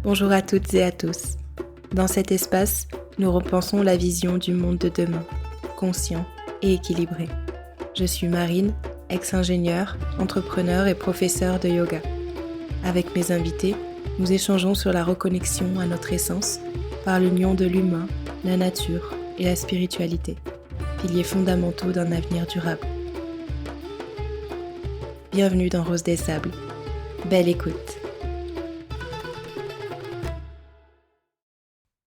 Bonjour à toutes et à tous. Dans cet espace, nous repensons la vision du monde de demain, conscient et équilibré. Je suis Marine, ex-ingénieure, entrepreneur et professeure de yoga. Avec mes invités, nous échangeons sur la reconnexion à notre essence par l'union de l'humain, la nature et la spiritualité, piliers fondamentaux d'un avenir durable. Bienvenue dans Rose des Sables. Belle écoute.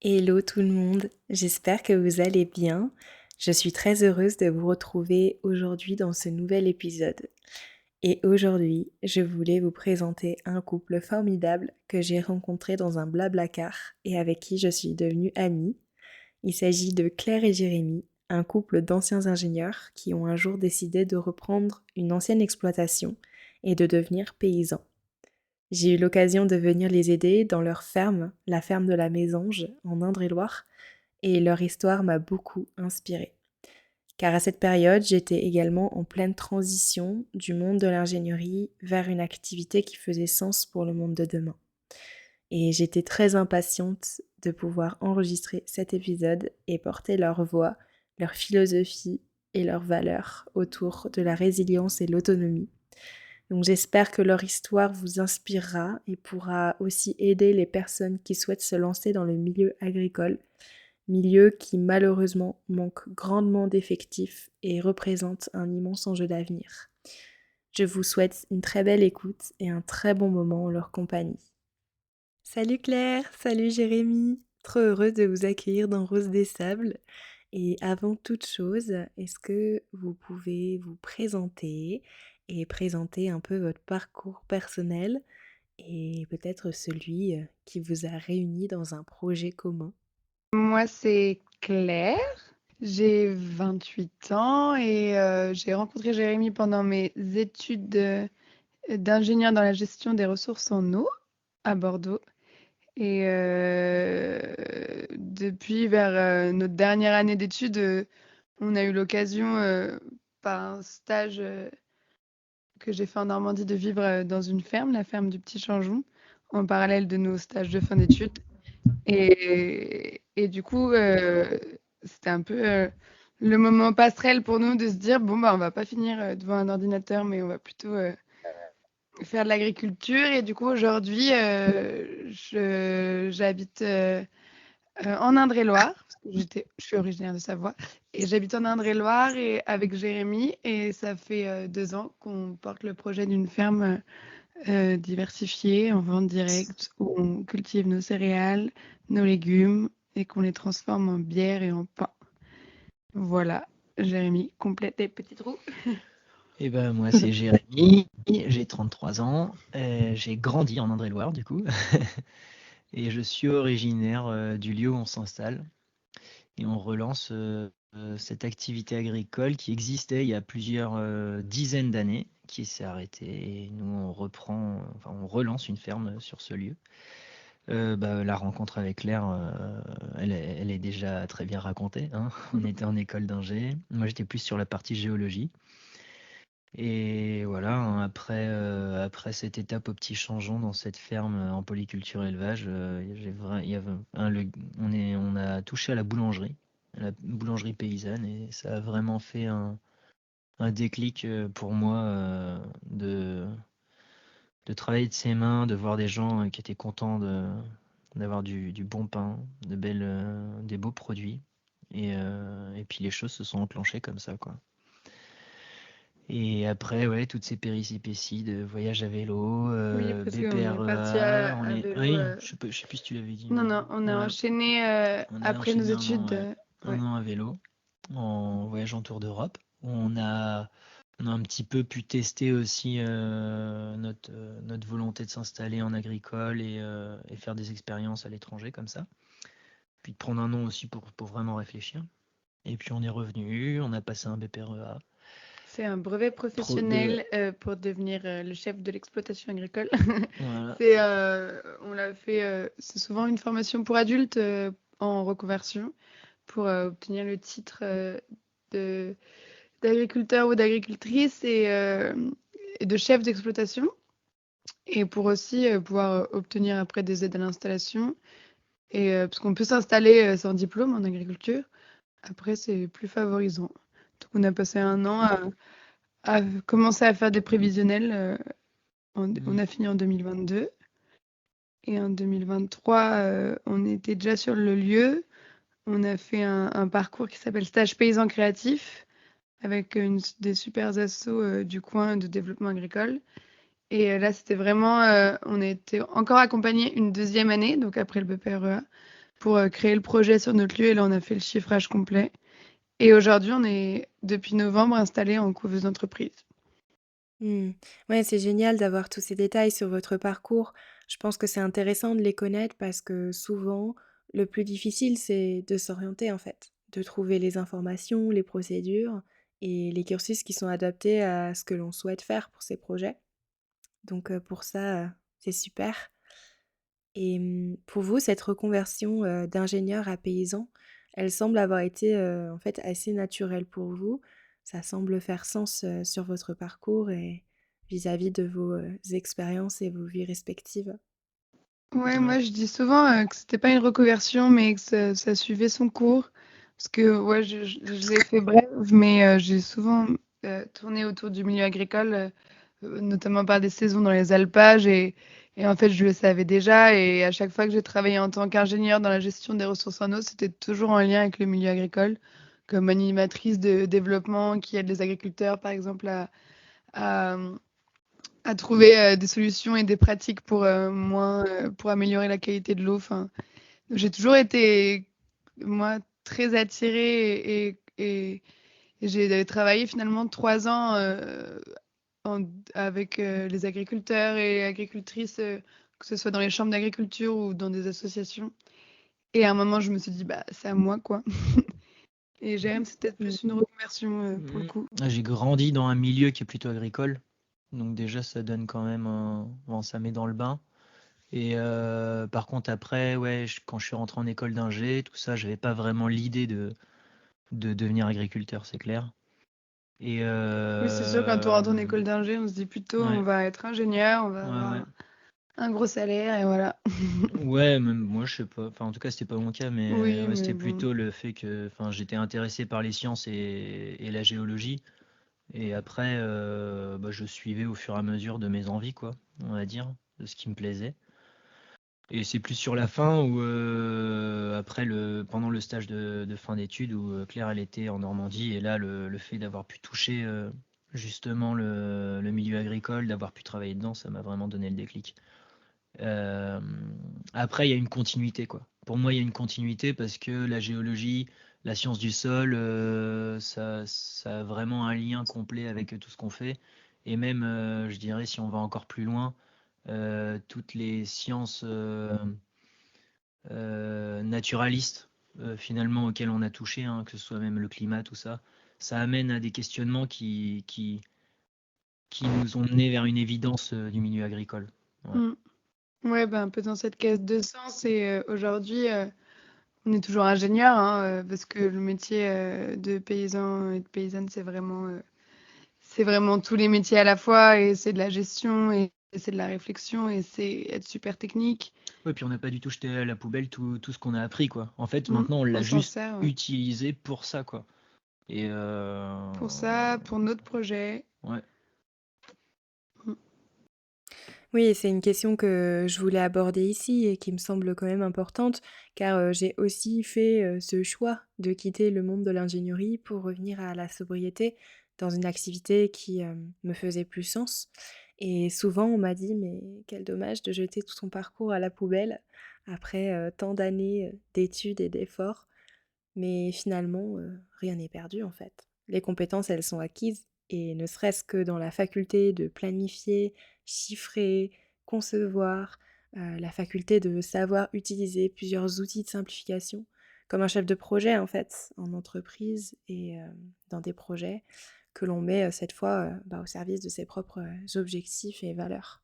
Hello tout le monde, j'espère que vous allez bien. Je suis très heureuse de vous retrouver aujourd'hui dans ce nouvel épisode. Et aujourd'hui, je voulais vous présenter un couple formidable que j'ai rencontré dans un blablacar et avec qui je suis devenue amie. Il s'agit de Claire et Jérémy, un couple d'anciens ingénieurs qui ont un jour décidé de reprendre une ancienne exploitation et de devenir paysans. J'ai eu l'occasion de venir les aider dans leur ferme, la ferme de la Mésange, en Indre-et-Loire, et leur histoire m'a beaucoup inspirée. Car à cette période, j'étais également en pleine transition du monde de l'ingénierie vers une activité qui faisait sens pour le monde de demain. Et j'étais très impatiente de pouvoir enregistrer cet épisode et porter leur voix, leur philosophie et leurs valeurs autour de la résilience et l'autonomie. Donc j'espère que leur histoire vous inspirera et pourra aussi aider les personnes qui souhaitent se lancer dans le milieu agricole, milieu qui malheureusement manque grandement d'effectifs et représente un immense enjeu d'avenir. Je vous souhaite une très belle écoute et un très bon moment en leur compagnie. Salut Claire, salut Jérémy, trop heureuse de vous accueillir dans Rose des Sables. Et avant toute chose, est-ce que vous pouvez vous présenter et présenter un peu votre parcours personnel et peut-être celui qui vous a réunis dans un projet commun? Moi, c'est Claire, j'ai 28 ans et j'ai rencontré Jérémy pendant mes études d'ingénieur dans la gestion des ressources en eau à Bordeaux. Et depuis, vers notre dernière année d'études, on a eu l'occasion, par un stage que j'ai fait en Normandie, de vivre dans une ferme, la ferme du Petit Changeon, en parallèle de nos stages de fin d'études. Et du coup, c'était un peu le moment passerelle pour nous de se dire, bon, bah, on va pas finir devant un ordinateur, mais on va plutôt faire de l'agriculture. Et du coup, aujourd'hui, j'habite en Indre-et-Loire, parce que je suis originaire de Savoie, et j'habite en Indre-et-Loire et avec Jérémy, et ça fait 2 ans qu'on porte le projet d'une ferme diversifiée en vente directe, où on cultive nos céréales, nos légumes, et qu'on les transforme en bière et en pain. Voilà, Jérémy, complète les petits trous. Eh ben, moi, c'est Jérémy, j'ai 33 ans, j'ai grandi en Indre-et-Loire, du coup, et je suis originaire du lieu où on s'installe. Et on relance cette activité agricole qui existait il y a plusieurs dizaines d'années, qui s'est arrêtée. Et nous, on relance une ferme sur ce lieu. La rencontre avec Claire, elle est déjà très bien racontée, hein. On était en école d'ingé. Moi, j'étais plus sur la partie géologie. Et voilà, hein, après cette étape au Petit Changeon dans cette ferme en polyculture élevage, il y avait on a touché à la boulangerie paysanne, et ça a vraiment fait un déclic pour moi de travailler de ses mains, de voir des gens qui étaient contents d'avoir du bon pain, des beaux produits. Et puis les choses se sont enclenchées comme ça, quoi. Et après, ouais, toutes ces péripéties de voyage à vélo, Oui, parce qu'on est parti BPREA, à vélo. Oui, je sais plus si tu l'avais dit, Non, mais non, on a voilà. enchaîné On a après nos enchaîné un an, études. ouais, un Ouais. an à vélo, en voyage en tour d'Europe. On a un petit peu pu tester aussi notre volonté de s'installer en agricole et faire des expériences à l'étranger comme ça. Puis de prendre un an aussi pour vraiment réfléchir. Et puis on est revenu, on a passé un BPREA. C'est un brevet Pro de, professionnel pour devenir le chef de l'exploitation agricole. voilà. On l'a fait, c'est souvent une formation pour adultes en reconversion pour obtenir le titre de, d'agriculteur ou d'agricultrice et de chef d'exploitation. et pour aussi pouvoir obtenir après des aides à l'installation. Et parce qu'on peut s'installer sans diplôme en agriculture. Après, c'est plus favorisant. Donc, on a passé un an à commencer à faire des prévisionnels. On a fini en 2022. Et en 2023, on était déjà sur le lieu. On a fait un parcours qui s'appelle Stage paysan créatif avec des super assos du coin de développement agricole. Et là, c'était vraiment, on a été encore accompagné une deuxième année, donc après le BPREA, pour créer le projet sur notre lieu. Et là, on a fait le chiffrage complet. Et aujourd'hui, on est, depuis novembre, installé en couveuse d'entreprise. Mmh. Ouais, c'est génial d'avoir tous ces détails sur votre parcours. Je pense que c'est intéressant de les connaître parce que souvent, le plus difficile, c'est de s'orienter en fait, de trouver les informations, les procédures et les cursus qui sont adaptés à ce que l'on souhaite faire pour ces projets. Donc pour ça, c'est super. Et pour vous, cette reconversion, d'ingénieur à paysan, elle semble avoir été, en fait, assez naturelle pour vous. Ça semble faire sens, sur votre parcours et vis-à-vis de vos, expériences et vos vies respectives. Ouais, Ouais. moi je dis souvent que c'était pas une reconversion, mais que ça suivait son cours. Parce que ouais, je l'ai fait bref, mais j'ai souvent tourné autour du milieu agricole, notamment par des saisons dans les alpages. Et en fait, je le savais déjà. Et à chaque fois que j'ai travaillé en tant qu'ingénieur dans la gestion des ressources en eau, c'était toujours en lien avec le milieu agricole, comme animatrice de développement qui aide les agriculteurs, par exemple, à, à trouver des solutions et des pratiques pour pour améliorer la qualité de l'eau. Enfin, j'ai toujours été moi très attirée et j'ai travaillé finalement 3 ans avec les agriculteurs et agricultrices, que ce soit dans les chambres d'agriculture ou dans des associations. Et à un moment, je me suis dit, bah, c'est à moi, quoi. Et j'aime, c'est peut-être Mmh. plus une reconversion pour le Mmh. coup. J'ai grandi dans un milieu qui est plutôt agricole, donc déjà ça donne quand même bon, ça met dans le bain. Et par contre après, ouais, quand je suis rentré en école d'ingé, tout ça, j'avais pas vraiment l'idée de devenir agriculteur, c'est clair. Et Oui, c'est sûr, quand on rentre en école d'ingé, on se dit plutôt, on ouais, va être ingénieur, on va ouais, ouais. avoir un gros salaire et voilà. Ouais, même moi, je sais pas. Enfin, en tout cas, c'était pas mon cas, mais Oui, ouais, mais c'était bon. plutôt le fait que, enfin, j'étais intéressé par les sciences et la géologie. Et après, bah, je suivais au fur et à mesure de mes envies, quoi, on va dire, de ce qui me plaisait. Et c'est plus sur la fin où, après pendant le stage de fin d'études, où Claire, elle était en Normandie, et là, le fait d'avoir pu toucher justement le milieu agricole, d'avoir pu travailler dedans, ça m'a vraiment donné le déclic. Euh, Après, il y a une continuité, quoi. Pour moi, il y a une continuité parce que la géologie, la science du sol, ça a vraiment un lien complet avec tout ce qu'on fait. Et même, je dirais, si on va encore plus loin, toutes les sciences naturalistes, finalement, auxquelles on a touché, hein, que ce soit même le climat, tout ça, ça amène à des questionnements qui nous ont menés vers une évidence du milieu agricole. Ouais. Mm. Ouais, ben, un peu dans cette quête de sens. Et aujourd'hui, on est toujours ingénieur, hein, parce que le métier de paysan et de paysanne, c'est vraiment tous les métiers à la fois. Et c'est de la gestion, et c'est de la réflexion, et c'est être super technique. Ouais, puis on n'a pas du tout jeté à la poubelle tout ce qu'on a appris, quoi. En fait, Mm. maintenant, on l'a On s'en juste sert, ouais. utilisé pour ça, quoi. Et Pour ça, pour notre projet. ouais. Mm. Oui, c'est une question que je voulais aborder ici et qui me semble quand même importante, car j'ai aussi fait ce choix de quitter le monde de l'ingénierie pour revenir à la sobriété dans une activité qui me faisait plus sens. Et souvent, on m'a dit, mais quel dommage de jeter tout son parcours à la poubelle après tant d'années d'études et d'efforts. Mais finalement, rien n'est perdu en fait. Les compétences, elles sont acquises et ne serait-ce que dans la faculté de planifier, chiffrer, concevoir, la faculté de savoir utiliser plusieurs outils de simplification, comme un chef de projet en fait, en entreprise et dans des projets que l'on met cette fois bah, au service de ses propres objectifs et valeurs.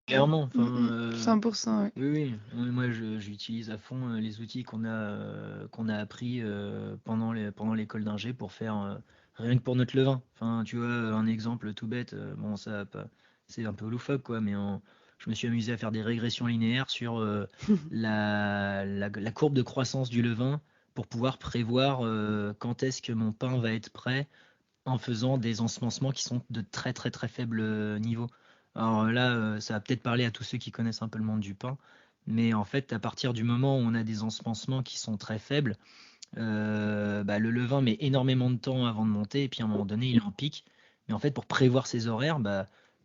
Clairement, Mm, enfin, mm. 100%, ouais. oui, oui. Moi, j'utilise à fond les outils qu'on a appris pendant l'école d'ingé pour faire rien que pour notre levain. Enfin, tu vois, un exemple tout bête, bon, ça, c'est un peu loufoque, quoi, mais Je me suis amusé à faire des régressions linéaires sur la courbe de croissance du levain pour pouvoir prévoir quand est-ce que mon pain va être prêt en faisant des ensemencements qui sont de très très très faible niveau. Alors là, ça va peut-être parler à tous ceux qui connaissent un peu le monde du pain, mais en fait, à partir du moment où on a des ensemencements qui sont très faibles, le levain met énormément de temps avant de monter, et puis à un moment donné, il en pique. Mais en fait, pour prévoir ses horaires,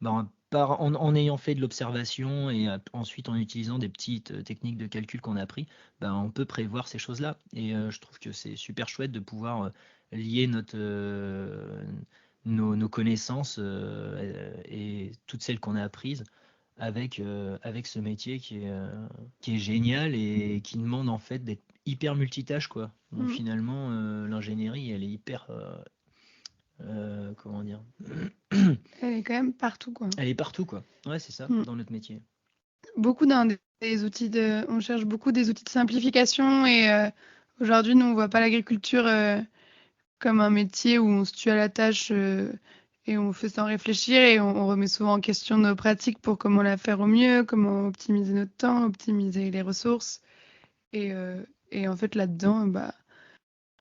en ayant fait de l'observation et ensuite en utilisant des petites techniques de calcul qu'on a appris, on peut prévoir ces choses-là. Et je trouve que c'est super chouette de pouvoir lier nos connaissances et toutes celles qu'on a apprises avec ce métier qui est génial et qui demande en fait d'être hyper multitâche, quoi. Donc finalement, l'ingénierie, elle est hyper, comment dire, Elle est quand même partout, quoi. elle est partout, quoi. Ouais, c'est ça, dans notre métier. Beaucoup dans des outils on cherche beaucoup des outils de simplification et aujourd'hui, nous, on voit pas l'agriculture comme un métier où on se tue à la tâche et on fait sans réfléchir et on remet souvent en question nos pratiques pour comment la faire au mieux, comment optimiser notre temps, optimiser les ressources. Et en fait, là-dedans,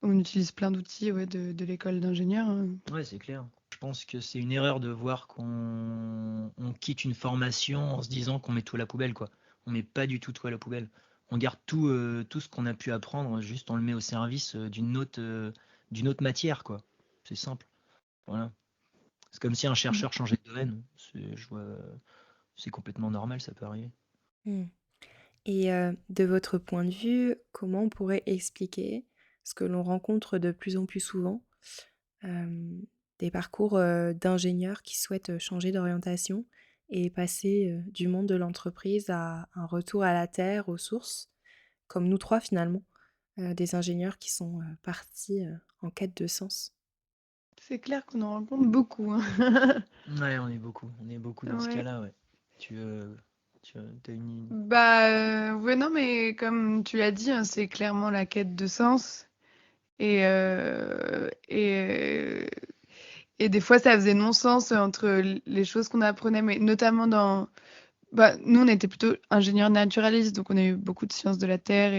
on utilise plein d'outils de l'école d'ingénieur. Ouais, c'est clair. Je pense que c'est une erreur de voir qu'on quitte une formation en se disant qu'on met tout à la poubelle, quoi. On met pas du tout à la poubelle. On garde tout ce qu'on a pu apprendre, juste on le met au service d'une autre matière, quoi. C'est simple. Voilà. C'est comme si un chercheur changeait de domaine. C'est complètement normal, ça peut arriver. Et de votre point de vue, comment on pourrait expliquer ce que l'on rencontre de plus en plus souvent, des parcours d'ingénieurs qui souhaitent changer d'orientation et passer du monde de l'entreprise à un retour à la terre, aux sources, comme nous trois finalement, des ingénieurs qui sont partis en quête de sens. C'est clair qu'on en rencontre beaucoup. Hein. Ouais, on est beaucoup dans ce Ouais. cas-là, ouais. Tu as une... Ouais, non, mais comme tu l'as dit, hein, c'est clairement la quête de sens. Et, euh, et, euh, et des fois, ça faisait non-sens entre les choses qu'on apprenait, mais notamment dans... nous, on était plutôt ingénieurs naturalistes, donc on a eu beaucoup de sciences de la Terre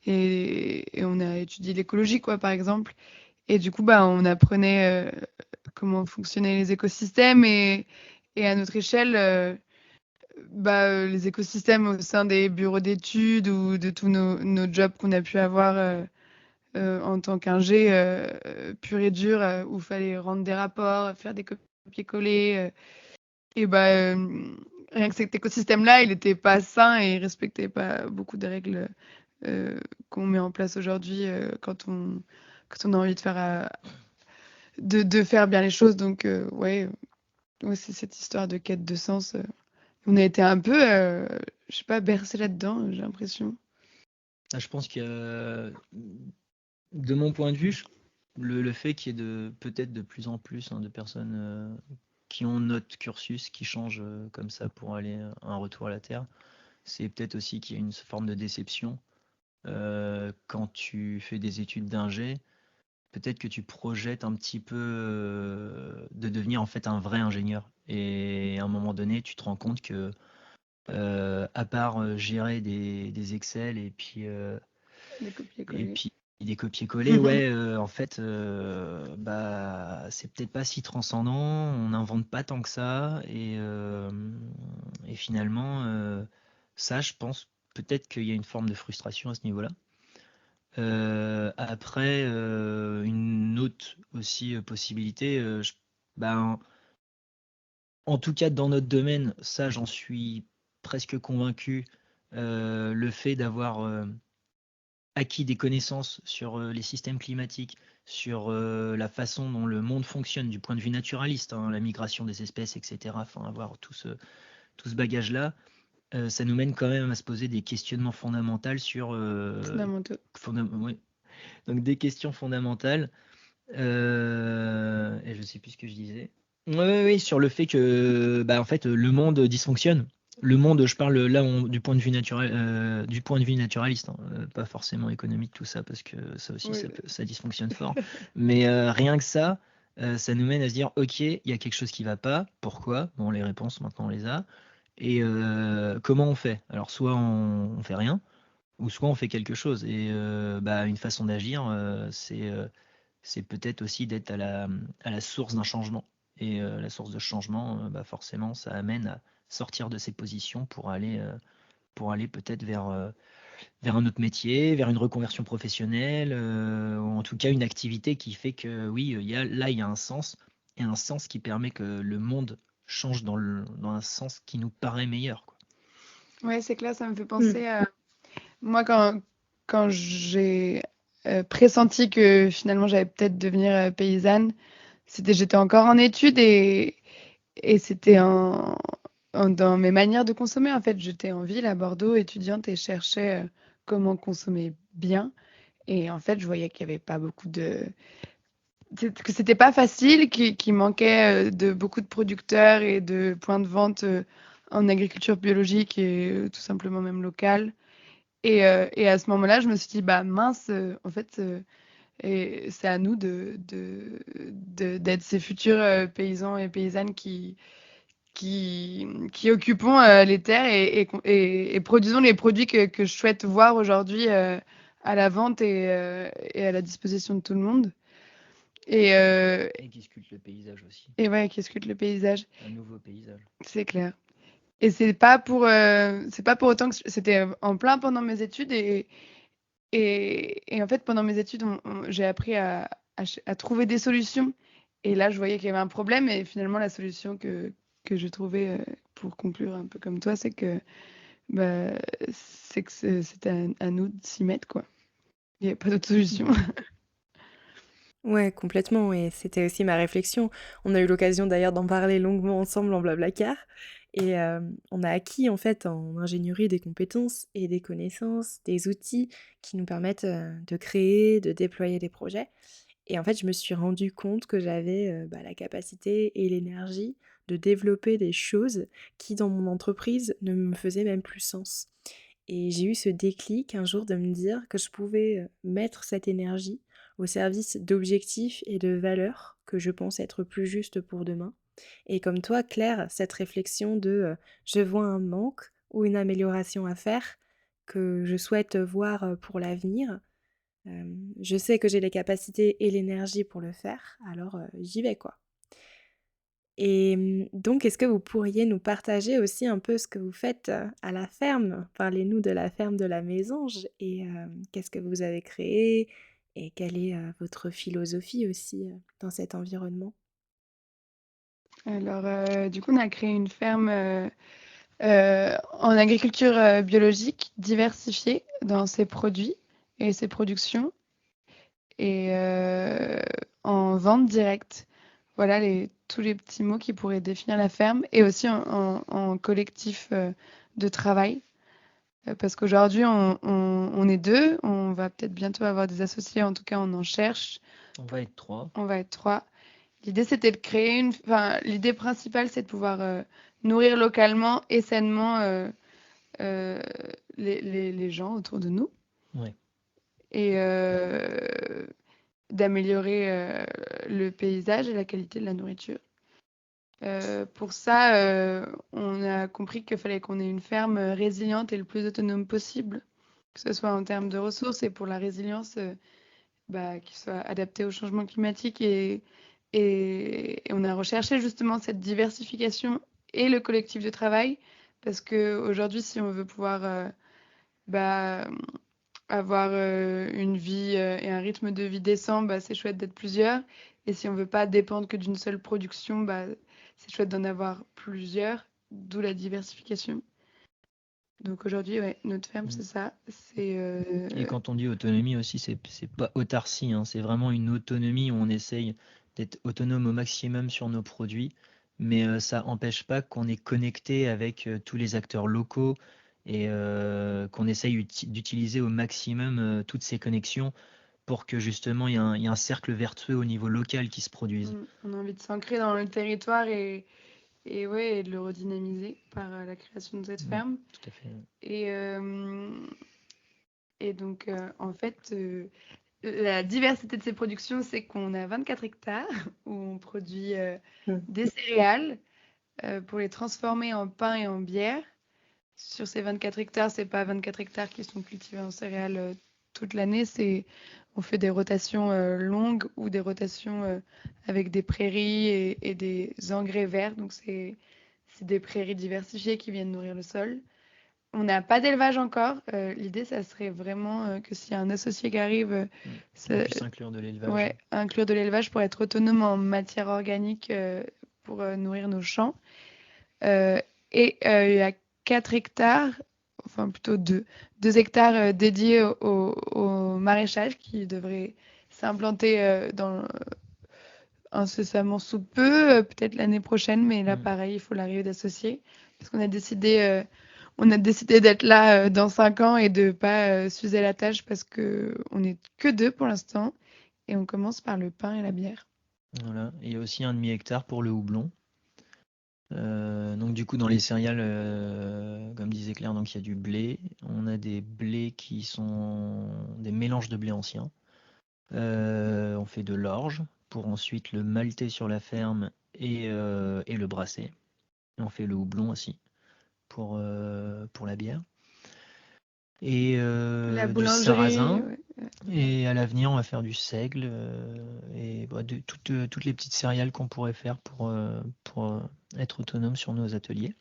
et on a étudié l'écologie, quoi, par exemple. Et du coup, on apprenait comment fonctionnaient les écosystèmes et à notre échelle, les écosystèmes au sein des bureaux d'études ou de tous nos jobs qu'on a pu avoir en tant qu'ingé pur et dur, où il fallait rendre des rapports, faire des copier-coller. Et rien que cet écosystème-là, il n'était pas sain et il respectait pas beaucoup des règles qu'on met en place aujourd'hui quand on a envie de faire, de faire bien les choses. Donc, ouais, c'est cette histoire de quête de sens. On a été un peu, je sais pas, bercé là-dedans, j'ai l'impression. Je pense que, de mon point de vue, le fait qu'il y ait peut-être de plus en plus de personnes qui ont notre cursus, qui changent comme ça pour aller à un retour à la Terre, c'est peut-être aussi qu'il y a une forme de déception. Quand tu fais des études d'ingé, peut-être que tu projettes un petit peu de devenir en fait un vrai ingénieur. Et à un moment donné, tu te rends compte que, à part gérer des Excel et puis Des copier-coller. des copier-coller, ouais, en fait, c'est peut-être pas si transcendant, on n'invente pas tant que ça, et finalement, ça, je pense peut-être qu'il y a une forme de frustration à ce niveau-là. Après, une autre aussi possibilité, en tout cas dans notre domaine, ça j'en suis presque convaincu, le fait d'avoir acquis des connaissances sur les systèmes climatiques, sur la façon dont le monde fonctionne du point de vue naturaliste, hein, la migration des espèces, etc. Enfin, avoir tout ce bagage-là, ça nous mène quand même à se poser des questionnements fondamentaux sur... Fondamentaux. Ouais. Donc des questions fondamentales. Et je sais plus ce que je disais. Oui, sur le fait que en fait, le monde dysfonctionne. Le monde, je parle là du point de vue du point de vue naturaliste, hein, pas forcément économique, tout ça, parce que ça aussi, Oui. ça dysfonctionne fort. Mais rien que ça nous mène à se dire, ok, il y a quelque chose qui va pas. Pourquoi? Bon, les réponses maintenant on les a. Et comment on fait? Alors soit on fait rien, ou soit on fait quelque chose. Et une façon d'agir, c'est peut-être aussi d'être à la source d'un changement. Et la source de changement, forcément, ça amène à sortir de ses positions pour aller peut-être vers un autre métier, vers une reconversion professionnelle, ou en tout cas une activité qui fait que oui, il y a un sens, et un sens qui permet que le monde change dans un sens qui nous paraît meilleur, quoi. Ouais, c'est clair, ça me fait Mm. penser à moi quand j'ai pressenti que finalement j'allais peut-être devenir paysanne, j'étais encore en études et c'était dans mes manières de consommer en fait. J'étais en ville à Bordeaux étudiante et cherchais comment consommer bien. Et en fait, je voyais qu'il n'y avait pas beaucoup que c'était pas facile, qu'il manquait de beaucoup de producteurs et de points de vente en agriculture biologique et tout simplement même locale. Et à ce moment-là, je me suis dit, bah mince, en fait, et c'est à nous d'être ces futurs paysans et paysannes qui occupons les terres et produisons les produits que je souhaite voir aujourd'hui à la vente et à la disposition de tout le monde. Et Et qui sculpte le paysage aussi. et ouais, qui scrute le paysage, Un nouveau paysage. c'est clair. Et c'est pas pour autant que c'était en plein pendant mes études et en fait pendant mes études j'ai appris à trouver des solutions. Et là, je voyais qu'il y avait un problème et finalement la solution que je trouvais pour conclure un peu comme toi, bah, c'est que c'était à nous de s'y mettre quoi. Il n'y a pas d'autre solution. Ouais, complètement. Et c'était aussi ma réflexion. On a eu l'occasion d'ailleurs d'en parler longuement ensemble en Blablacar. Et on a acquis en fait en ingénierie des compétences et des connaissances, des outils qui nous permettent de créer, de déployer des projets. Et en fait, je me suis rendu compte que j'avais la capacité et l'énergie de développer des choses qui, dans mon entreprise, ne me faisaient même plus sens. Et j'ai eu ce déclic un jour de me dire que je pouvais mettre cette énergie au service d'objectifs et de valeurs que je pense être plus justes pour demain. Et comme toi, Claire, cette réflexion de je vois un manque ou une amélioration à faire que je souhaite voir pour l'avenir, je sais que j'ai les capacités et l'énergie pour le faire, alors j'y vais quoi. Et donc, est-ce que vous pourriez nous partager aussi un peu ce que vous faites à la ferme? Parlez-nous de la ferme de la Mésange et qu'est-ce que vous avez créé et quelle est votre philosophie aussi dans cet environnement? Alors, du coup, on a créé une ferme en agriculture biologique diversifiée dans ses produits et ses productions et en vente directe. Voilà tous les petits mots qui pourraient définir la ferme et aussi en collectif de travail. Parce qu'aujourd'hui, on est deux, on va peut-être bientôt avoir des associés, en tout cas, on en cherche. On va être 3. On va être 3. L'idée, c'était de créer l'idée principale, c'est de pouvoir nourrir localement et sainement euh, les gens autour de nous Ouais. et d'améliorer le paysage et la qualité de la nourriture. Pour ça, on a compris qu'il fallait qu'on ait une ferme résiliente et le plus autonome possible, que ce soit en termes de ressources et pour la résilience, qui soit adaptée au changement climatique. Et on a recherché justement cette diversification et le collectif de travail, parce qu'aujourd'hui, si on veut pouvoir bah, avoir une vie et un rythme de vie décent, c'est chouette d'être plusieurs. Et si on veut pas dépendre que d'une seule production, c'est chouette d'en avoir plusieurs, d'où la diversification. Donc aujourd'hui, ouais, notre ferme, c'est ça. Et quand on dit autonomie aussi, c'est pas autarcie, hein, c'est vraiment une autonomie où on essaye d'être autonome au maximum sur nos produits, mais ça n'empêche pas qu'on est connecté avec tous les acteurs locaux et qu'on essaye d'utiliser au maximum toutes ces connexions pour que justement il y a un cercle vertueux au niveau local qui se produise. On a envie de s'ancrer dans le territoire et de le redynamiser par la création de cette ferme. Tout à fait. Et donc, en fait, la diversité de ces productions, c'est qu'on a 24 hectares où on produit Mm. des céréales, pour les transformer en pain et en bière. Sur ces 24 hectares, c'est pas 24 hectares qui sont cultivés en céréales toute l'année, on fait des rotations longues ou des rotations avec des prairies et des engrais verts. Donc c'est des prairies diversifiées qui viennent nourrir le sol. On n'a pas d'élevage encore. L'idée, ça serait vraiment que s'il y a un associé qui arrive, On puisse inclure de l'élevage. ouais, inclure de l'élevage pour être autonome en matière organique pour nourrir nos champs. Et il y a 4 hectares, enfin plutôt 2 hectares dédiés au maraîchage qui devraient s'implanter incessamment sous peu, peut-être l'année prochaine, mais là pareil, il faut l'arrivée d'associés. Parce qu'on a décidé d'être là dans 5 ans et de pas s'user la tâche parce qu'on n'est que 2 pour l'instant. Et on commence par le pain et la bière. Voilà. Et il y a aussi un demi-hectare pour le houblon. Donc du coup dans les céréales, comme disait Claire, donc il y a du blé. On a des blés qui sont des mélanges de blé anciens. On fait de l'orge pour ensuite le malter sur la ferme et le brasser. Et on fait le houblon aussi pour la bière. Et La du boulangerie, sarrasin. ouais. Et à l'avenir, on va faire du seigle et toutes les petites céréales qu'on pourrait faire pour être autonome sur nos ateliers.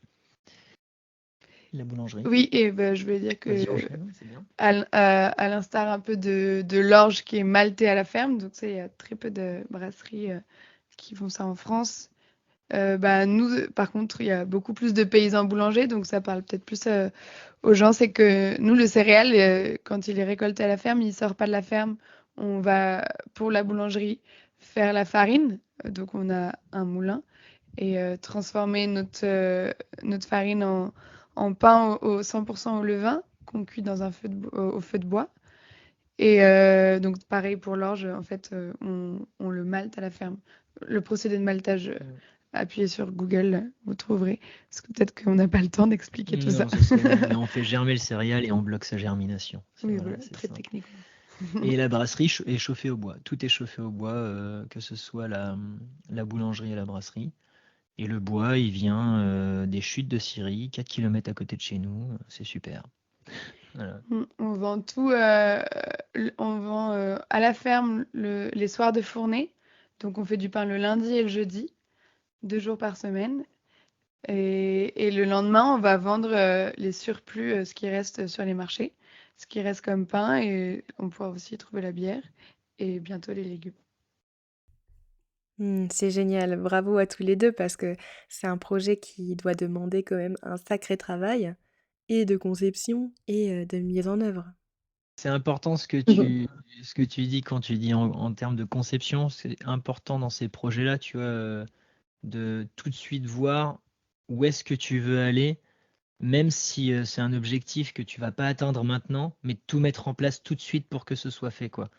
La boulangerie. Oui, et je veux dire que Vas-y, enchaîne, c'est bien. à l'instar un peu de l'orge qui est maltée à la ferme, donc ça, il y a très peu de brasseries qui font ça en France. Nous, par contre, il y a beaucoup plus de paysans boulangers, donc ça parle peut-être plus aux gens. C'est que nous, le céréal, quand il est récolté à la ferme, il sort pas de la ferme. On va, pour la boulangerie, faire la farine. Donc, on a un moulin et transformer notre farine en pain au 100% au levain qu'on cuit dans un au feu de bois. Et donc, pareil pour l'orge, en fait, on le malte à la ferme. Le procédé de maltage, appuyez sur Google, vous trouverez. Parce que peut-être qu'on n'a pas le temps d'expliquer tout ça. Non, ce serait long, mais on fait germer le céréal et on bloque sa germination. Oui, Voilà, voilà, c'est très ça. techniquement. Et la brasserie est chauffée au bois. Tout est chauffé au bois, que ce soit la boulangerie et la brasserie. Et le bois, il vient des chutes de Syrie, 4 km à côté de chez nous. C'est super. Voilà. On vend tout. On vend à la ferme les soirs de fournée. Donc, on fait du pain le lundi et le jeudi, 2 jours par semaine. Et le lendemain, on va vendre les surplus, ce qui reste sur les marchés, ce qui reste comme pain. Et on pourra aussi trouver la bière et bientôt les légumes. C'est génial, bravo à tous les 2 parce que c'est un projet qui doit demander quand même un sacré travail et de conception et de mise en œuvre. C'est important ce que tu dis quand tu dis en termes de conception. C'est important dans ces projets-là, tu vois, de tout de suite voir où est-ce que tu veux aller, même si c'est un objectif que tu vas pas atteindre maintenant, mais de tout mettre en place tout de suite pour que ce soit fait, quoi.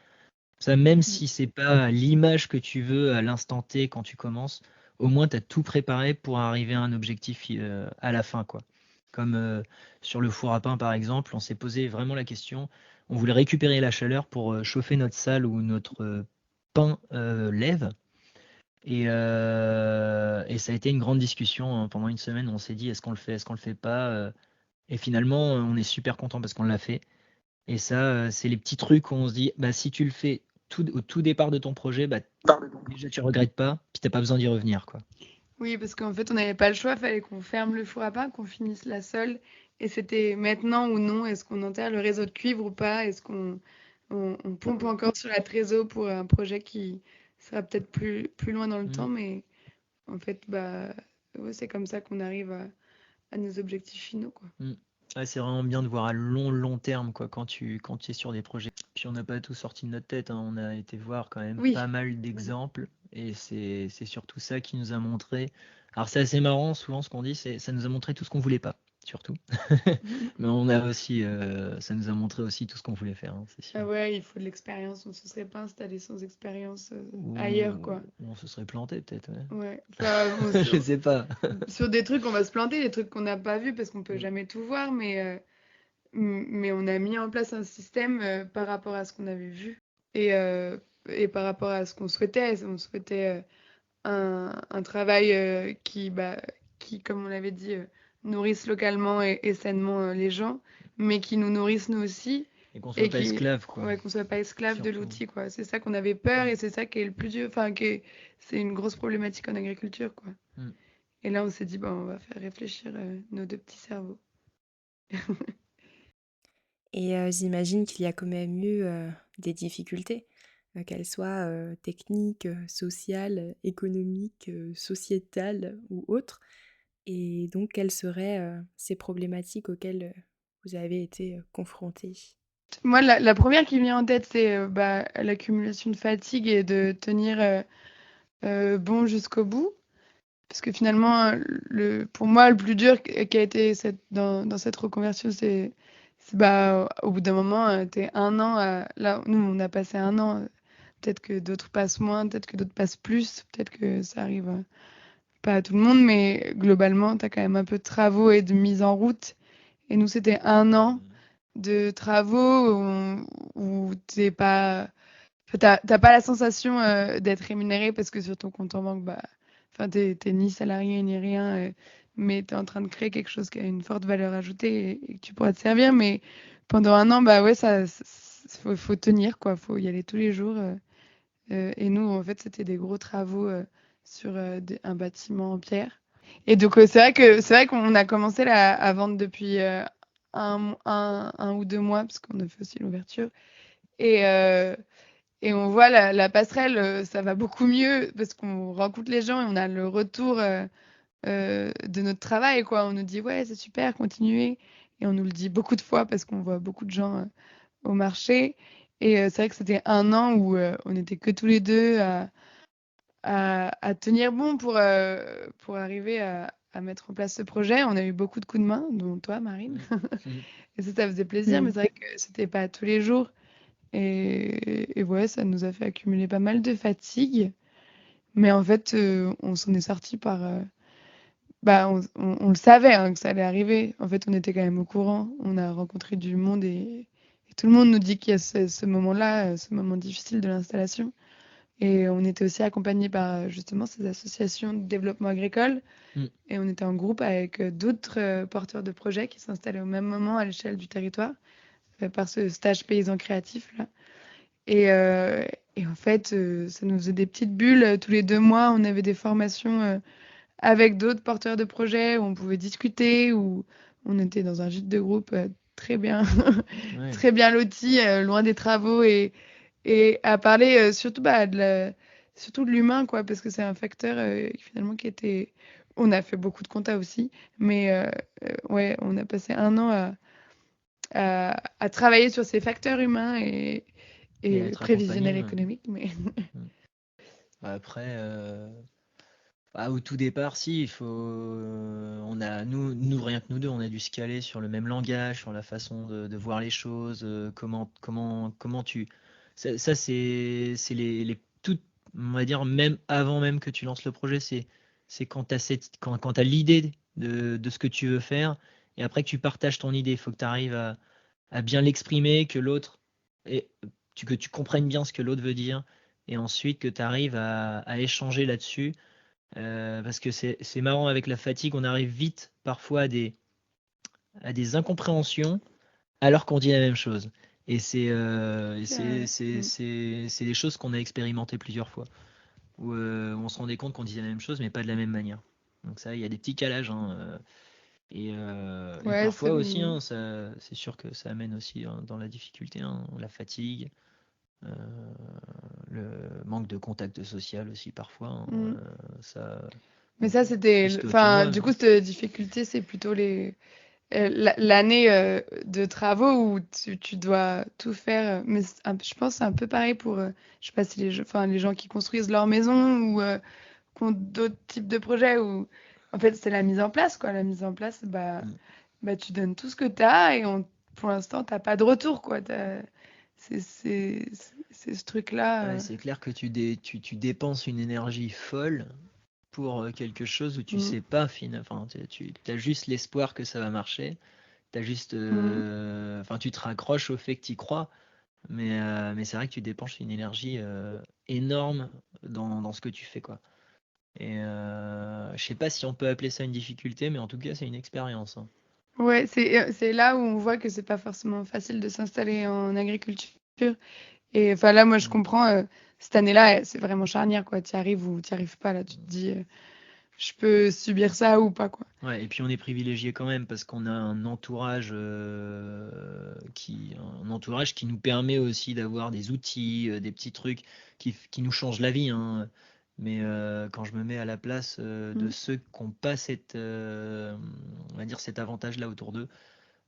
Ça, même si c'est pas l'image que tu veux à l'instant T quand tu commences, au moins tu as tout préparé pour arriver à un objectif à la fin, quoi. Comme sur le four à pain par exemple, on s'est posé vraiment la question, on voulait récupérer la chaleur pour chauffer notre salle où notre pain lève. Et ça a été une grande discussion hein, pendant une semaine. On s'est dit est-ce qu'on le fait, est-ce qu'on le fait pas et finalement, on est super content parce qu'on l'a fait. Et ça, c'est les petits trucs où on se dit, bah, si tu le fais au tout départ de ton projet, bah, déjà tu regrettes pas, puis t'as pas besoin d'y revenir, quoi. Oui, parce qu'en fait, on n'avait pas le choix. Il fallait qu'on ferme le four à pain, qu'on finisse la sole. Et c'était maintenant ou non. Est-ce qu'on enterre le réseau de cuivre ou pas? Est-ce qu'on pompe encore sur la trésor pour un projet qui sera peut-être plus loin dans le temps? Mais en fait, ouais, c'est comme ça qu'on arrive à nos objectifs finaux, quoi. Ouais, c'est vraiment bien de voir à long terme, quoi, quand tu es sur des projets. Puis on n'a pas tout sorti de notre tête, hein, on a été voir quand même Oui. pas mal d'exemples, et c'est surtout ça qui nous a montré. Alors c'est assez marrant, souvent ce qu'on dit, c'est ça nous a montré tout ce qu'on voulait pas, surtout. Mais on a aussi, ça nous a montré aussi tout ce qu'on voulait faire, hein, c'est sûr. Ah ouais, il faut de l'expérience. On ne se serait pas installé sans expérience ailleurs, quoi. On se serait planté peut-être, ouais. Ouais. Enfin, Je sais pas. sur des trucs, on va se planter, des trucs qu'on n'a pas vus parce qu'on peut jamais tout voir, mais on a mis en place un système par rapport à ce qu'on avait vu et par rapport à ce qu'on souhaitait. On souhaitait un travail qui qui, comme on l'avait dit, nourrissent localement et sainement les gens, mais qui nous nourrissent nous aussi. Et qu'on Et soit pas esclave, quoi. ouais, qu'on soit pas esclave de Surtout. l'outil, quoi. C'est ça qu'on avait peur et c'est ça qui est le plus dur. Enfin, c'est une grosse problématique en agriculture, quoi. Mm. Et là, on s'est dit, bon, on va faire réfléchir nos deux petits cerveaux. Et j'imagine qu'il y a quand même eu des difficultés, qu'elles soient techniques, sociales, économiques, sociétales ou autres. Et donc, quelles seraient ces problématiques auxquelles vous avez été confrontés? Moi, la première qui me vient en tête, c'est l'accumulation de fatigue et de tenir bon jusqu'au bout. Parce que finalement, pour moi, le plus dur qui a été dans cette reconversion, au bout d'un moment, t'es un an. Là, nous, on a passé un an. Peut-être que d'autres passent moins, peut-être que d'autres passent plus, peut-être que ça arrive pas à tout le monde, mais globalement, t'as quand même un peu de travaux et de mise en route. Et nous, c'était un an de travaux où t'as pas la sensation d'être rémunéré parce que sur ton compte en banque, t'es ni salarié ni rien, mais t'es en train de créer quelque chose qui a une forte valeur ajoutée et que tu pourras te servir. Mais pendant un an, bah ouais, faut tenir, quoi. Faut y aller tous les jours. Et nous, en fait, c'était des gros travaux sur un bâtiment en pierre. Et donc, c'est vrai qu'on a commencé à vendre depuis un ou 2 mois, parce qu'on a fait aussi l'ouverture. Et, euh, et on voit la passerelle, ça va beaucoup mieux parce qu'on rencontre les gens et on a le retour de notre travail, quoi. On nous dit, ouais, c'est super, continuez. Et on nous le dit beaucoup de fois parce qu'on voit beaucoup de gens au marché. Et c'est vrai que c'était un an où on n'était que tous les deux à tenir bon pour arriver à mettre en place ce projet. On a eu beaucoup de coups de main, dont toi, Marine. Et ça faisait plaisir, mais c'est vrai que c'était pas tous les jours. Et ouais, ça nous a fait accumuler pas mal de fatigue. Mais en fait, on s'en est sorti par. On le savait hein, que ça allait arriver. En fait, on était quand même au courant. On a rencontré du monde et tout le monde nous dit qu'il y a ce moment-là, ce moment difficile de l'installation. Et on était aussi accompagnés par justement ces associations de développement agricole. Mm. Et on était en groupe avec d'autres porteurs de projets qui s'installaient au même moment à l'échelle du territoire par ce stage paysan créatif là. Et en fait, ça nous faisait des petites bulles. Tous les 2 mois, on avait des formations avec d'autres porteurs de projets où on pouvait discuter, où on était dans un gîte de groupe très bien, Ouais. très bien loti, loin des travaux et à parler surtout de l'humain, quoi, parce que c'est un facteur finalement qui était. On a fait beaucoup de compta aussi, mais ouais, on a passé un an à travailler sur ces facteurs humains Et à et être prévisionnels accompagné. économiques, mais Après, au tout départ, si, il faut. On a, nous, rien que nous deux, on a dû se caler sur le même langage, sur la façon de voir les choses, comment tu. Ça, c'est les toutes, on va dire, même avant même que tu lances le projet, c'est quand quand t'as l'idée de ce que tu veux faire, et après que tu partages ton idée, il faut que tu arrives à bien l'exprimer, que l'autre. Que tu comprennes bien ce que l'autre veut dire, et ensuite que tu arrives à échanger là-dessus. Parce que c'est marrant avec la fatigue, on arrive vite parfois à des incompréhensions alors qu'on dit la même chose. Et c'est des choses qu'on a expérimentées plusieurs fois, où on se rendait compte qu'on disait la même chose, mais pas de la même manière. Donc ça, il y a des petits calages. Et ouais, parfois aussi, c'est sûr que ça amène aussi dans la difficulté, la fatigue, euh, le manque de contact social aussi parfois. mm. Ça, Mais ça, juste autour de enfin, moi. du coup, cette difficulté, c'est plutôt l'année de travaux où tu dois tout faire. Mais je pense que c'est un peu pareil pour, je sais pas si les gens qui construisent leur maison ou qui ont d'autres types de projets où, en fait, c'est la mise en place, quoi. La mise en place, Mm. tu donnes tout ce que tu as et pour l'instant, t'as pas de retour, quoi. C'est ce truc-là. Ouais, c'est clair que tu dépenses une énergie folle pour quelque chose où tu Mm, sais pas enfin, tu as juste l'espoir que ça va marcher. T'as juste, mm. enfin, tu te raccroches au fait que tu y crois, mais c'est vrai que tu dépenses une énergie énorme dans ce que tu fais, quoi. Et je sais pas si on peut appeler ça une difficulté, mais en tout cas, c'est une expérience, hein. Ouais, c'est là où on voit que c'est pas forcément facile de s'installer en agriculture. Et enfin là, moi, je Mm. comprends, cette année-là, c'est vraiment charnière, quoi. Tu y arrives ou tu y arrives pas, là. Tu te dis, je peux subir ça ou pas, quoi. Ouais, et puis on est privilégié quand même parce qu'on a un entourage qui nous permet aussi d'avoir des outils, des petits trucs qui nous changent la vie, hein. Mais quand je me mets à la place de Mm. ceux qui n'ont pas on va dire cet avantage-là autour d'eux,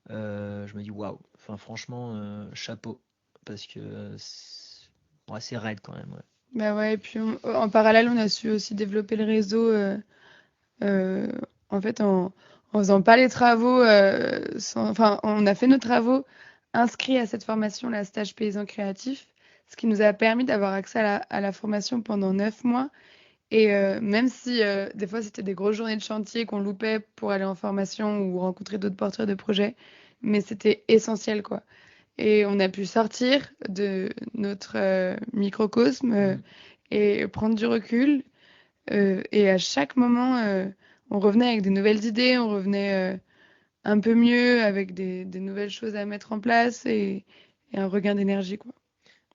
je me dis waouh. Enfin, franchement, chapeau parce que ouais, c'est raide quand même. Ouais. Bah ouais, et puis en parallèle, on a su aussi développer le réseau, euh, en fait, en faisant pas les travaux, enfin, on a fait nos travaux inscrits à cette formation, la stage paysan créatif, ce qui nous a permis d'avoir accès à la formation pendant 9 mois. Et même si des fois c'était des grosses journées de chantier qu'on loupait pour aller en formation ou rencontrer d'autres porteurs de projets, mais c'était essentiel, quoi. Et on a pu sortir de notre microcosme Mm. et prendre du recul. Et à chaque moment, on revenait avec des nouvelles idées, on revenait un peu mieux avec des nouvelles choses à mettre en place et un regain d'énergie, quoi.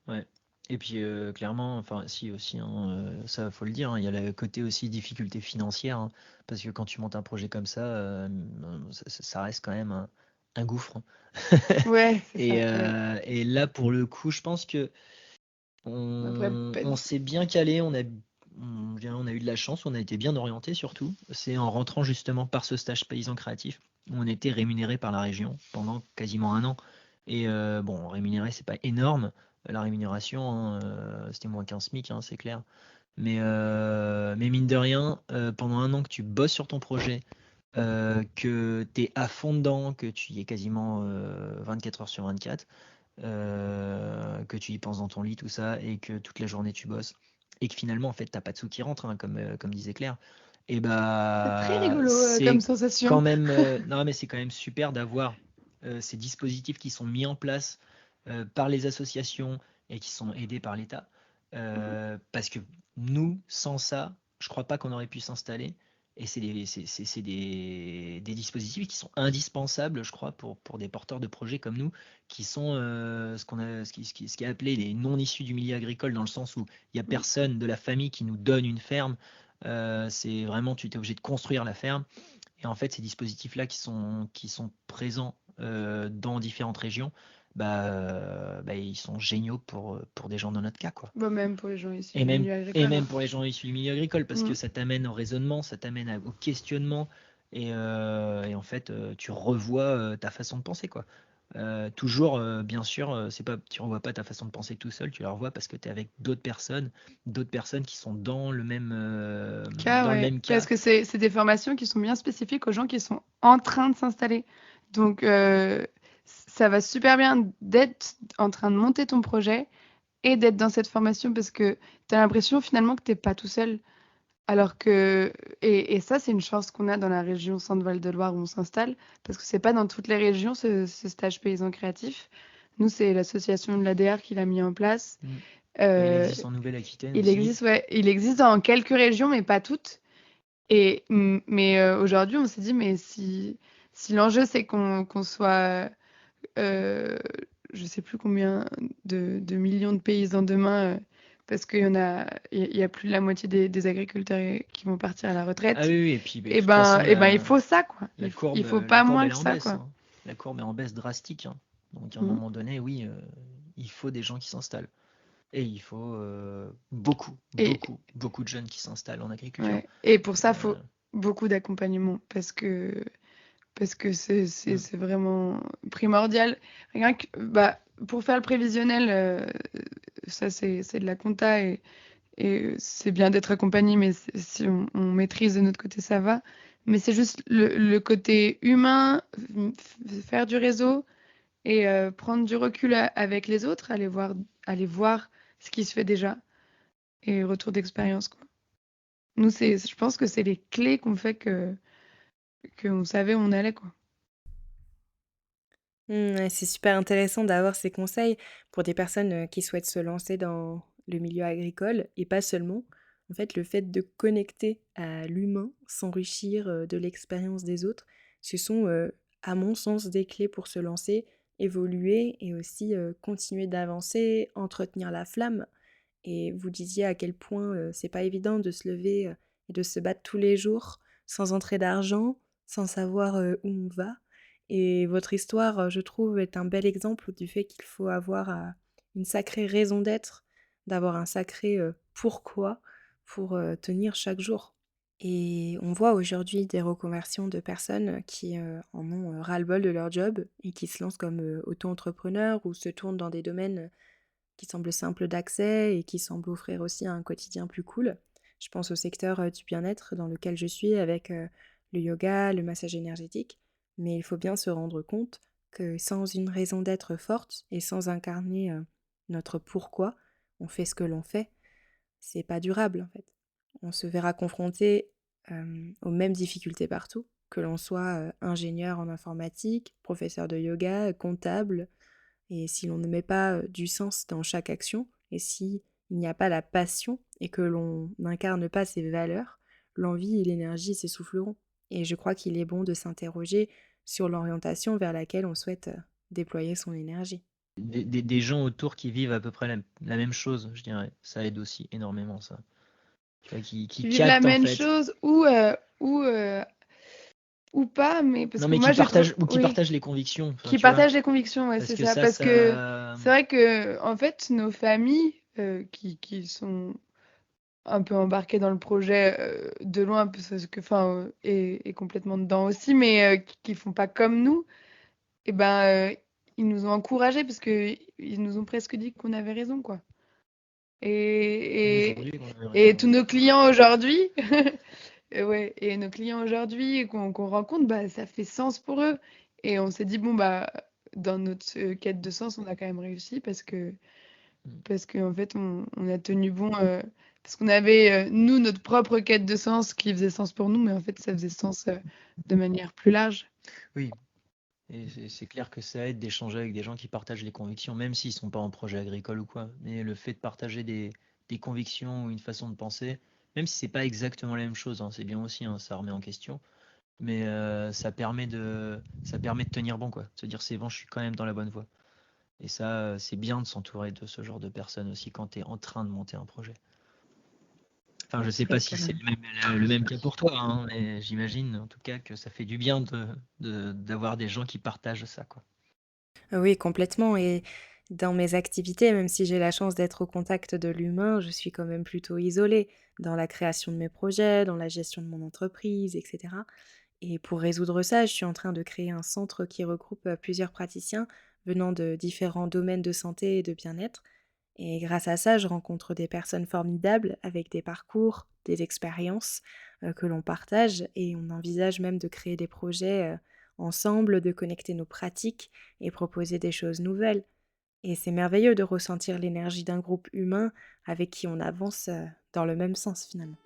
Ouais. Et puis clairement, enfin si aussi, hein, ça faut le dire, hein, il y a le côté aussi difficulté financière, hein, parce que quand tu montes un projet comme ça, ça reste quand même un gouffre. Ouais, c'est Et, ça. Ouais. et là pour le coup, je pense que Après, on s'est bien calé, je dirais, on a eu de la chance, on a été bien orienté surtout. C'est en rentrant justement par ce stage paysan créatif où on était rémunéré par la région pendant quasiment un an. Et bon, rémunéré, c'est pas énorme. La rémunération, hein, c'était moins qu'un SMIC, hein, c'est clair. Mais mine de rien, pendant un an que tu bosses sur ton projet, que tu es à fond dedans, que tu y es quasiment 24 heures sur 24, que tu y penses dans ton lit, tout ça, et que toute la journée tu bosses, et que finalement, en fait, t'as pas de sous qui rentrent, hein, comme disait Claire, et c'est très bah, rigolo comme c'est quand sensation. même, non, mais c'est quand même super d'avoir ces dispositifs qui sont mis en place par les associations et qui sont aidés par l'État, parce que nous, sans ça, je crois pas qu'on aurait pu s'installer. Et c'est des dispositifs qui sont indispensables, je crois, pour des porteurs de projets comme nous, qui sont ce qui est appelé les non issus du milieu agricole, dans le sens où il n'y a Mm. personne de la famille qui nous donne une ferme. C'est vraiment, tu es obligé de construire la ferme. Et en fait, ces dispositifs-là qui sont présents dans différentes régions, bah, ils sont géniaux pour des gens dans notre cas, quoi. Bon, même pour les gens issus Et du même, milieu et agricole, hein. même pour les gens issus du milieu agricole, parce que Mm. ça t'amène au raisonnement, ça t'amène au questionnement, et en fait, tu revois ta façon de penser, quoi. Toujours, bien sûr, c'est pas, tu revois pas ta façon de penser tout seul, tu la revois parce que tu es avec d'autres personnes qui sont Cas, dans le ouais. même Parce cas. que c'est des formations qui sont bien spécifiques aux gens qui sont en train de s'installer. Donc, ça va super bien d'être en train de monter ton projet et d'être dans cette formation parce que tu as l'impression finalement que t'es pas tout seul. Alors que, et ça, c'est une chance qu'on a dans la région Centre-Val de Loire où on s'installe, parce que c'est pas dans toutes les régions ce stage paysan créatif. Nous, c'est l'association de l'ADR qui l'a mis en place. Mm. Et il Euh, existe en Nouvelle-Aquitaine il aussi. existe, ouais, il existe dans quelques régions, mais pas toutes. Mais aujourd'hui, on s'est dit, mais si l'enjeu, c'est qu'on soit, euh, je sais plus combien de millions de paysans demain, parce qu'il y a plus de la moitié des agriculteurs qui vont partir à la Ah retraite, oui, oui, et puis de et toute façon, il faut ça, quoi. Il faut la pas courbe, moins elle est que en ça, baisse, quoi. hein. La courbe est en baisse drastique, hein. Donc à un Mm. moment donné, oui, il faut des gens qui s'installent. Et il faut beaucoup, Et, beaucoup, beaucoup de jeunes qui s'installent en agriculture. ouais. Et pour ça, il Euh, faut beaucoup d'accompagnement, parce que mm, c'est vraiment primordial. Rien que, bah, pour faire le prévisionnel, ça c'est de la compta et c'est bien d'être accompagné, mais si on maîtrise de notre côté, ça va. Mais c'est juste le côté humain, faire du réseau et prendre du recul avec les autres, aller voir ce qui se fait déjà et retour d'expérience, quoi. Nous, je pense que c'est les clés qu'on fait qu'on savait où on allait, quoi. Ouais, c'est super intéressant d'avoir ces conseils pour des personnes qui souhaitent se lancer dans le milieu agricole et pas seulement. En fait, le fait de connecter à l'humain, s'enrichir de l'expérience des autres, ce sont, à mon sens, des clés pour se lancer, évoluer et aussi continuer d'avancer, entretenir la flamme. Et vous disiez à quel point c'est pas évident de se lever et de se battre tous les jours sans entrée d'argent, sans savoir où on va. Et votre histoire, je trouve, est un bel exemple du fait qu'il faut avoir une sacrée raison d'être, d'avoir un sacré pourquoi pour tenir chaque jour. Et on voit aujourd'hui des reconversions de personnes qui en ont ras-le-bol de leur job et qui se lancent comme auto-entrepreneurs ou se tournent dans des domaines qui semblent simples d'accès et qui semblent offrir aussi un quotidien plus cool. Je pense au secteur du bien-être dans lequel je suis avec le yoga, le massage énergétique, mais il faut bien se rendre compte que sans une raison d'être forte et sans incarner notre pourquoi, on fait ce que l'on fait, c'est pas durable en fait. On se verra confronté aux mêmes difficultés partout, que l'on soit ingénieur en informatique, professeur de yoga, comptable, et si l'on ne met pas du sens dans chaque action, et si il n'y a pas la passion et que l'on n'incarne pas ces valeurs, l'envie et l'énergie s'essouffleront. Et je crois qu'il est bon de s'interroger sur l'orientation vers laquelle on souhaite déployer son énergie. Des gens autour qui vivent à peu près la même chose, je dirais. Ça aide aussi énormément, ça. Tu vois, qui Qui vivent la captent en même fait. chose ou, ou pas, mais parce Non, que mais moi j'ai trouvé. qui Oui. partagent les convictions, enfin, Qui tu vois. partagent les convictions, ouais, Parce c'est que ça. Parce que ça. c'est vrai que, en fait, nos familles qui sont un peu embarquées dans le projet de loin, parce que, enfin, et complètement dedans aussi, mais qui font pas comme nous, et ben, ils nous ont encouragés parce que ils nous ont presque dit qu'on avait raison, quoi. Et, et, Défendu qu'on avait et raison. tous nos clients aujourd'hui, et ouais, et nos clients aujourd'hui qu'on rencontre, bah, ça fait sens pour eux. Et on s'est dit, bon, bah, dans notre quête de sens, on a quand même réussi parce qu'en fait, on a tenu bon. Parce qu'on avait, nous, notre propre quête de sens qui faisait sens pour nous, mais en fait, ça faisait sens de manière plus large. Oui, et c'est clair que ça aide d'échanger avec des gens qui partagent les convictions, même s'ils sont pas en projet agricole ou quoi. Mais le fait de partager des convictions ou une façon de penser, même si c'est pas exactement la même chose, hein, c'est bien aussi, hein, ça remet en question. Mais ça permet de tenir bon, quoi. De se dire c'est bon, je suis quand même dans la bonne voie. Et ça, c'est bien de s'entourer de ce genre de personnes aussi quand tu es en train de monter un projet. Enfin, je sais pas Oui, si c'est carrément. le même cas pour toi, hein, mais j'imagine en tout cas que ça fait du bien d'avoir des gens qui partagent ça, quoi. Oui, complètement. Et dans mes activités, même si j'ai la chance d'être au contact de l'humain, je suis quand même plutôt isolée dans la création de mes projets, dans la gestion de mon entreprise, etc. Et pour résoudre ça, je suis en train de créer un centre qui regroupe plusieurs praticiens venant de différents domaines de santé et de bien-être. Et grâce à ça, je rencontre des personnes formidables avec des parcours, des expériences que l'on partage et on envisage même de créer des projets ensemble, de connecter nos pratiques et proposer des choses nouvelles. Et c'est merveilleux de ressentir l'énergie d'un groupe humain avec qui on avance dans le même sens finalement.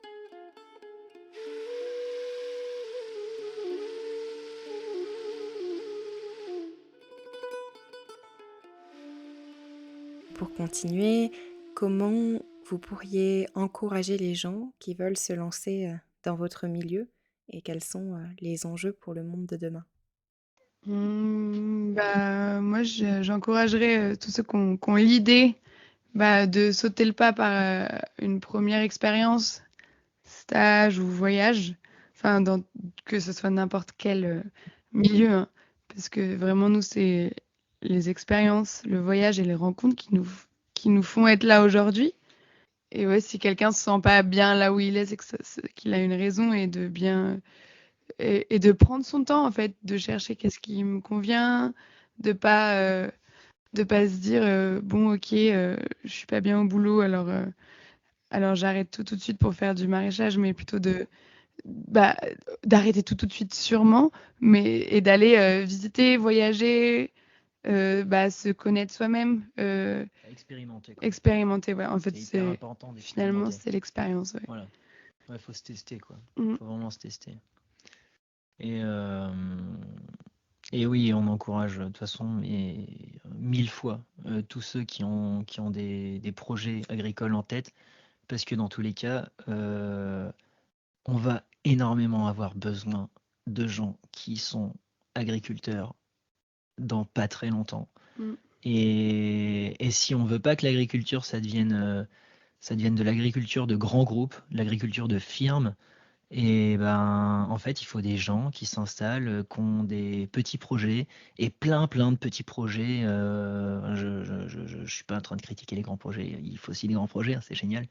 Pour continuer, comment vous pourriez encourager les gens qui veulent se lancer dans votre milieu et quels sont les enjeux pour le monde de demain? Bah, moi, j'encouragerais tous ceux qui ont l'idée bah, de sauter le pas par une première expérience, stage ou voyage, enfin, que ce soit n'importe quel milieu, hein. Parce que vraiment, nous, c'est les expériences, le voyage et les rencontres qui nous font être là aujourd'hui. Et ouais, si quelqu'un se sent pas bien là où il est, c'est qu'il a une raison et de bien et de prendre son temps en fait, de chercher qu'est-ce qui me convient, de pas de pas se dire bon ok je suis pas bien au boulot alors j'arrête tout de suite pour faire du maraîchage, mais plutôt de bah, d'arrêter tout de suite sûrement, mais et d'aller visiter, voyager, bah, se connaître soi-même, Expérimenter, quoi. expérimenter. Ouais. En fait, C'est hyper c'est important finalement d'expérimenter. c'est l'expérience. Ouais. Voilà. Ouais, faut se tester, quoi. Mm. Faut vraiment se tester. Et, et oui, on encourage de toute façon mille fois tous ceux qui ont des projets agricoles en tête, parce que dans tous les cas, on va énormément avoir besoin de gens qui sont agriculteurs dans pas très longtemps. Mm. Et si on veut pas que l'agriculture, ça devienne de l'agriculture de grands groupes, de l'agriculture de firmes, et ben, en fait, il faut des gens qui s'installent, qui ont des petits projets et plein de petits projets. Je suis pas en train de critiquer les grands projets. Il faut aussi des grands projets, hein, c'est génial.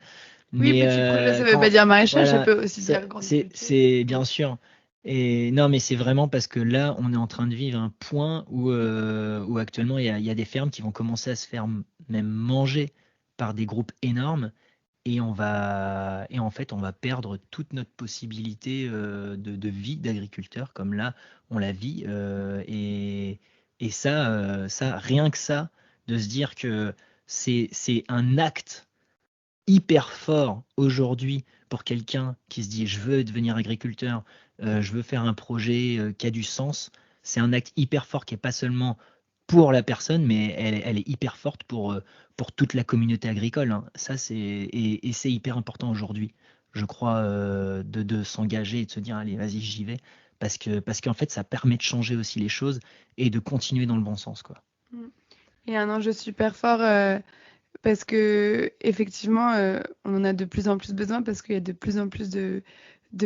Oui, Mais petit projet, ça veut pas dire maraîchage, ça voilà, peut aussi dire grande culture. c'est bien sûr. Et non, mais c'est vraiment parce que là, on est en train de vivre un point où actuellement, il y a des fermes qui vont commencer à se faire même manger par des groupes énormes. Et en fait, on va perdre toute notre possibilité de vie d'agriculteur, comme là, on la vit. Et ça, rien que ça, de se dire que c'est un acte hyper fort aujourd'hui pour quelqu'un qui se dit je veux devenir agriculteur, je veux faire un projet qui a du sens. C'est un acte hyper fort qui est pas seulement pour la personne, mais elle est hyper forte pour toute la communauté agricole, hein. Ça, et c'est hyper important aujourd'hui, je crois, de s'engager et de se dire allez, vas-y, j'y vais. Parce qu'en fait, ça permet de changer aussi les choses et de continuer dans le bon sens, quoi. Il y a un enjeu super fort parce que effectivement, on en a de plus en plus besoin parce qu'il y a de plus en plus de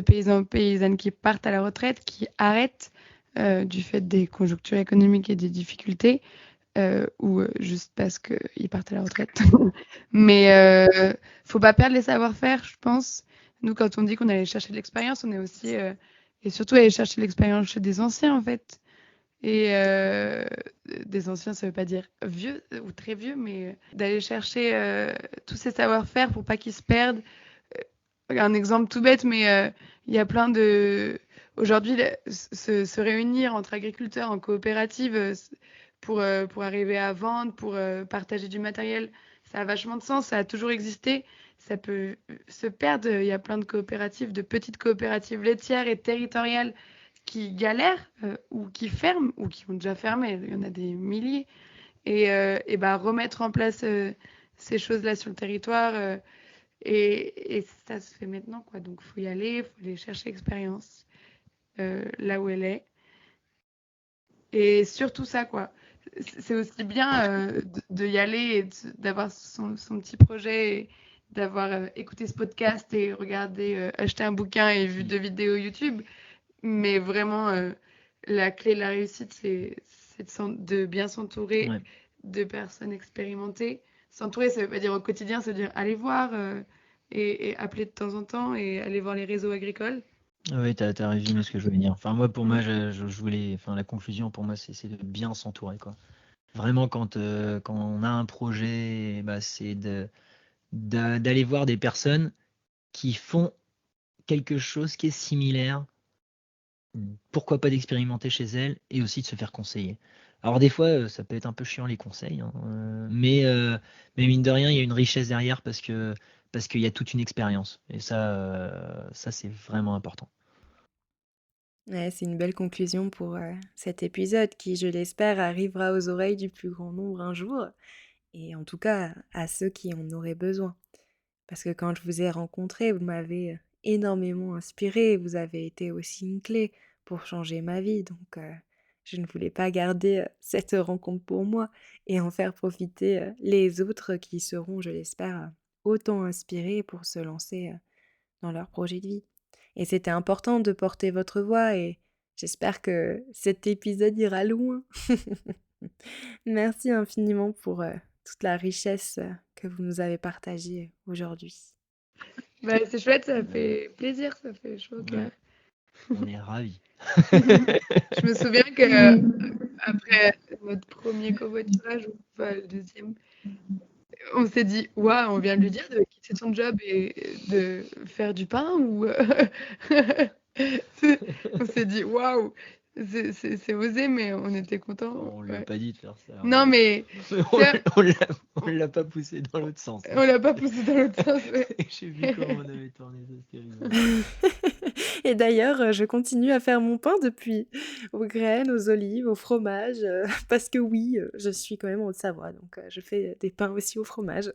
paysans, paysannes qui partent à la retraite, qui arrêtent du fait des conjonctures économiques et des difficultés, ou juste parce qu'ils partent à la retraite. Mais faut pas perdre les savoir-faire, je pense. Nous, quand on dit qu'on allait chercher de l'expérience, on est aussi et surtout aller chercher l'expérience chez des anciens, en fait. Et des anciens, ça veut pas dire vieux ou très vieux, mais d'aller chercher tous ces savoir-faire pour pas qu'ils se perdent. Un exemple tout bête, mais il y a plein de... Aujourd'hui, se réunir entre agriculteurs en coopérative pour arriver à vendre, pour partager du matériel, ça a vachement de sens, ça a toujours existé. Ça peut se perdre. Il y a plein de coopératives, de petites coopératives laitières et territoriales qui galèrent ou qui ferment ou qui ont déjà fermé. Il y en a des milliers. Et bah, remettre en place ces choses-là sur le territoire. Et ça se fait maintenant, quoi. Donc, il faut y aller, il faut aller chercher l'expérience là où elle est. Et surtout ça, quoi. C'est aussi bien de y aller et d'avoir son petit projet, et d'avoir écouté ce podcast et regardé, acheté un bouquin et vu 2 vidéos YouTube. Mais vraiment, la clé de la réussite, c'est de bien s'entourer Ouais. de personnes expérimentées. S'entourer, ça veut pas dire au quotidien, ça veut dire aller voir et appeler de temps en temps et aller voir les réseaux agricoles. Oui, t'as résumé ce que je voulais dire. Enfin, moi, pour moi, je voulais, enfin, la conclusion pour moi, c'est de bien s'entourer, quoi. Vraiment, quand on a un projet, bah, c'est d'aller voir des personnes qui font quelque chose qui est similaire. Pourquoi pas d'expérimenter chez elles et aussi de se faire conseiller. Alors des fois, ça peut être un peu chiant les conseils, hein, mais mine de rien, il y a une richesse derrière parce qu'il y a toute une expérience. Et ça c'est vraiment important. Ouais, c'est une belle conclusion pour cet épisode qui, je l'espère, arrivera aux oreilles du plus grand nombre un jour, et en tout cas à ceux qui en auraient besoin. Parce que quand je vous ai rencontré, vous m'avez énormément inspiré, vous avez été aussi une clé pour changer ma vie, donc je ne voulais pas garder cette rencontre pour moi et en faire profiter les autres qui seront, je l'espère, autant inspirés pour se lancer dans leur projet de vie. Et c'était important de porter votre voix et j'espère que cet épisode ira loin. Merci infiniment pour toute la richesse que vous nous avez partagée aujourd'hui. Bah, c'est chouette, ça fait plaisir, ça fait chaud au cœur. On est ravis. Je me souviens que après notre premier covoiturage, ou pas le deuxième, on s'est dit, waouh, on vient de lui dire de quitter son job et de faire du pain ou on s'est dit, waouh, c'est osé, mais on était contents. On lui a Ouais. pas dit de faire ça. Non, mais On l'a pas poussé dans l'autre sens. on l'a pas poussé dans l'autre sens. Ouais. Je sais plus comment on avait tourné ça, c'était rigolo. Et d'ailleurs, je continue à faire mon pain depuis, aux graines, aux olives, au fromage, parce que oui, je suis quand même en Haute-Savoie, donc je fais des pains aussi au fromage.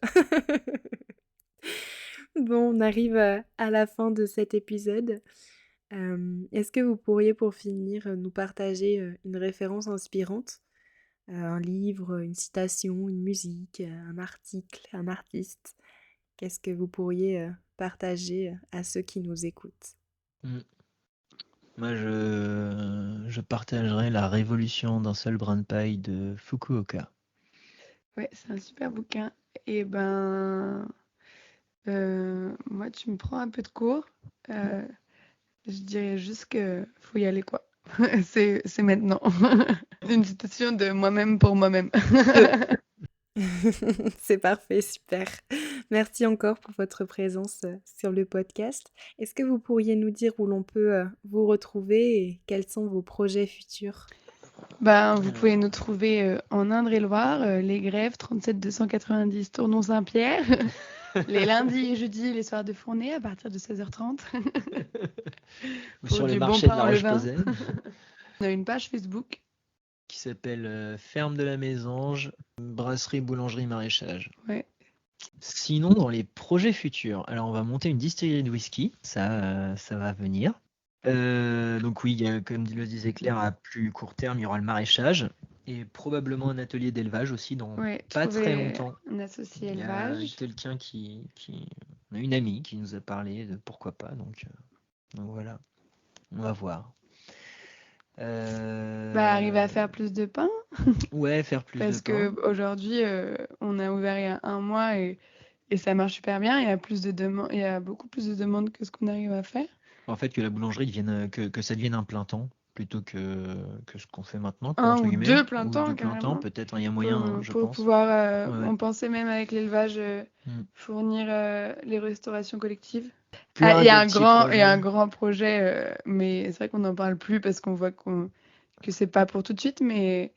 Bon, on arrive à la fin de cet épisode. Est-ce que vous pourriez, pour finir, nous partager une référence inspirante? Un livre, une citation, une musique, un article, un artiste? Qu'est-ce que vous pourriez partager à ceux qui nous écoutent? Mm. Moi, je partagerai La Révolution d'un seul brin de paille de Fukuoka. Ouais, c'est un super bouquin. Et moi, tu me prends un peu de cours. Euh, je dirais juste que faut y aller, quoi. C'est maintenant. Une citation de moi-même pour moi-même. C'est parfait, super. Merci encore pour votre présence sur le podcast. Est-ce que vous pourriez nous dire où l'on peut vous retrouver et quels sont vos projets futurs? Vous pouvez nous trouver en Indre-et-Loire, les Grèves, 37 290 Tournon-Saint-Pierre, les lundis et jeudis, les soirs de Fournais à partir de 16h30. Ou Pour sur les du bon marchés de pain La en levain. Roche-Posay, On a une page Facebook. qui s'appelle Ferme de la Mésange, brasserie, boulangerie, maraîchage. Ouais. Sinon, dans les projets futurs, alors on va monter une distillerie de whisky, ça va venir. Donc oui, comme le disait Claire, à plus court terme, il y aura le maraîchage et probablement un atelier d'élevage aussi dans Ouais, pas très trouver longtemps. un associé Il y a élevage. quelqu'un on a une amie qui nous a parlé de pourquoi pas, donc voilà, on va voir. Arriver à faire plus de pain. Ouais, faire plus de Parce pain. que aujourd'hui, on a ouvert il y a un mois et ça marche super bien. Il y a il y a beaucoup plus de demandes que ce qu'on arrive à faire. En fait, que la boulangerie devienne, que ça devienne un plein temps plutôt que ce qu'on fait maintenant, quoi, Un entre ou guillemets. deux plein Ou temps, deux plein temps, carrément. peut-être, hein, il y a moyen, hein, je Pour pense. pouvoir, Ouais, ouais. on pensait même avec l'élevage, Mm. fournir les restaurations collectives. Plein Il y a de petits projets. un grand projet, mais c'est vrai qu'on n'en parle plus parce qu'on voit que c'est pas pour tout de suite. Mais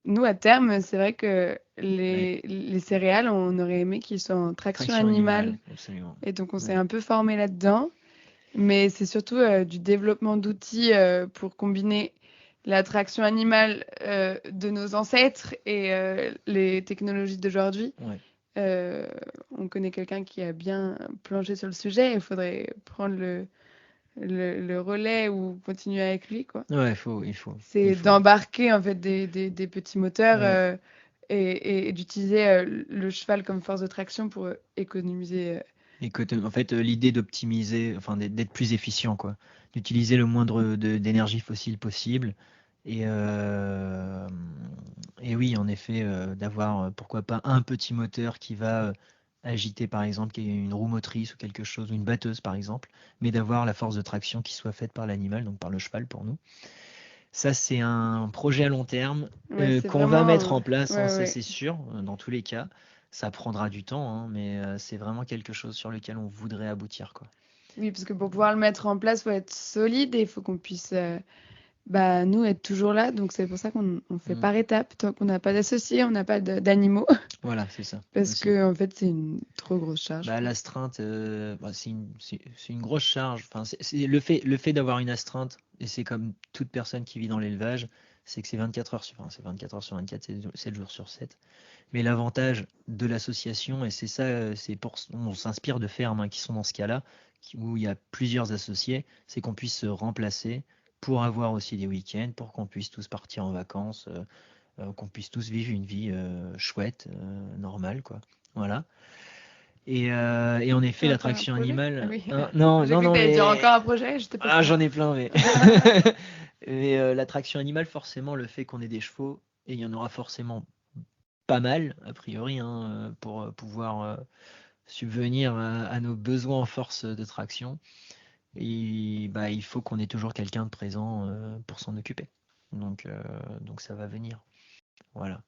nous, à terme, c'est vrai que les céréales, on aurait aimé qu'ils soient en traction animale. Absolument. Et donc, on s'est Ouais. un peu formé là-dedans. Mais c'est surtout du développement d'outils pour combiner la traction animale de nos ancêtres et les technologies d'aujourd'hui. Ouais. On connaît quelqu'un qui a bien planché sur le sujet. Il faudrait prendre le relais ou continuer avec lui, quoi. Ouais, il faut. C'est d'embarquer en fait des petits moteurs Ouais. et d'utiliser le cheval comme force de traction pour économiser. En fait, l'idée d'optimiser, enfin d'être plus efficient, quoi. D'utiliser le moindre d'énergie fossile possible. Et oui, en effet, d'avoir, pourquoi pas, un petit moteur qui va agiter, par exemple, qui est une roue motrice ou quelque chose, ou une batteuse, par exemple, mais d'avoir la force de traction qui soit faite par l'animal, donc par le cheval pour nous. Ça, c'est un projet à long terme qu'on va mettre en place, hein, ça c'est sûr, dans tous les cas. Ça prendra du temps, hein, mais c'est vraiment quelque chose sur lequel on voudrait aboutir, quoi. Oui, parce que pour pouvoir le mettre en place, il faut être solide et il faut qu'on puisse, nous, être toujours là. Donc, c'est pour ça qu'on fait par étapes. Tant qu'on n'a pas d'associés, on n'a pas d'animaux. Voilà, c'est ça. Parce que, en fait, c'est une trop grosse charge. L'astreinte, c'est une grosse charge. Enfin, c'est le fait d'avoir une astreinte, et c'est comme toute personne qui vit dans l'élevage, c'est que c'est 24 heures sur 24, c'est 7 jours sur 7. Mais l'avantage de l'association, et c'est ça, on s'inspire de fermes qui sont dans ce cas-là, où il y a plusieurs associés, c'est qu'on puisse se remplacer pour avoir aussi des week-ends, pour qu'on puisse tous partir en vacances, qu'on puisse tous vivre une vie chouette, normale, quoi. Voilà. Et en effet, l'attraction animale. Ah oui. Non, mais dire encore un projet. J'en ai plein, mais. Mais l'attraction animale, forcément, le fait qu'on ait des chevaux, et il y en aura forcément pas mal, a priori, hein, pour pouvoir subvenir à nos besoins en force de traction. Et il faut qu'on ait toujours quelqu'un de présent pour s'en occuper. Donc ça va venir. Voilà.